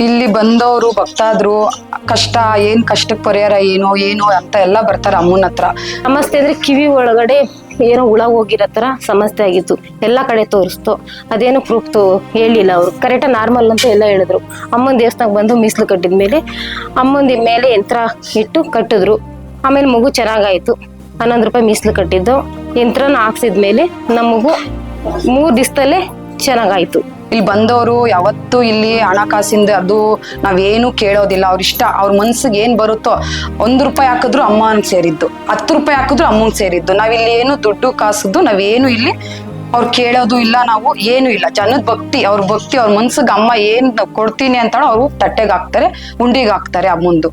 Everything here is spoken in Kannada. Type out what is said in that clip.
ಇಲ್ಲಿ ಬಂದವರು ಭಕ್ತಾದ್ರು ಕಷ್ಟ ಏನ್ ಕಷ್ಟಕ್ಕೆ ಪರಿಹಾರ ಏನು ಅಂತ ಎಲ್ಲ ಬರ್ತಾರೆ ಅಮ್ಮನ ಹತ್ರ. ಸಮಸ್ಯೆ ಅಂದ್ರೆ ಕಿವಿ ಒಳಗಡೆ ಏನೋ ಹುಳ ಹೋಗಿರೋ ತರ ಸಮಸ್ಯೆ ಆಗಿತ್ತು. ಎಲ್ಲಾ ಕಡೆ ತೋರಿಸ್ತು, ಅದೇನು ಪ್ರೂಫ್ ಹೇಳಿಲ್ಲ ಅವರು. ಕರೆಕ್ಟ್ ನಾರ್ಮಲ್ ಅಂತ ಎಲ್ಲ ಹೇಳಿದ್ರು. ಅಮ್ಮನ ದೇವಸ್ಥಾನಕ್ಕೆ ಬಂದು ಮೀಸಲು ಕಟ್ಟಿದ್ಮೇಲೆ ಅಮ್ಮನ ಮೇಲೆ ಯಂತ್ರ ಇಟ್ಟು ಕಟ್ಟಿದ್ರು. ಆಮೇಲೆ ಮಗು ಚೆನ್ನಾಗಾಯ್ತು. 11 ರೂಪಾಯಿ ಮೀಸಲು ಕಟ್ಟಿದ್ದು ಯಂತ್ರನ ಹಾಕ್ಸಿದ್ಮೇಲೆ ನಮಗು 3 ದಿವಸದಲ್ಲೇ ಚೆನ್ನಾಗಾಯ್ತು. ಇಲ್ಲಿ ಬಂದವರು ಯಾವತ್ತೂ ಇಲ್ಲಿ ಹಣಕಾಸಿಂದ ಅದು ನಾವೇನು ಕೇಳೋದಿಲ್ಲ. ಅವ್ರ ಇಷ್ಟ, ಅವ್ರ ಮನ್ಸಿಗೆ ಏನ್ ಬರುತ್ತೋ 1 ರೂಪಾಯಿ ಹಾಕಿದ್ರು ಅಮ್ಮನಿಗೆ ಸೇರಿದ್ದು, 10 ರೂಪಾಯಿ ಹಾಕಿದ್ರು ಅಮ್ಮಂಗೆ ಸೇರಿದ್ದು. ನಾವಿಲ್ಲಿ ಏನು ದುಡ್ಡು ಕಾಸದ್ದು ನಾವೇನು ಇಲ್ಲಿ ಅವ್ರು ಕೇಳೋದು ಇಲ್ಲ, ನಾವು ಏನು ಇಲ್ಲ. ಜನದ ಭಕ್ತಿ, ಅವ್ರ ಮನ್ಸಿಗೆ ಅಮ್ಮ ಏನ್ ಕೊಡ್ತೀನಿ ಅಂತ ಅವ್ರು ತಟ್ಟೆಗೆ ಹಾಕ್ತಾರೆ, ಉಂಡಿಗೆ ಹಾಕ್ತಾರೆ ಅಮ್ಮಂದು.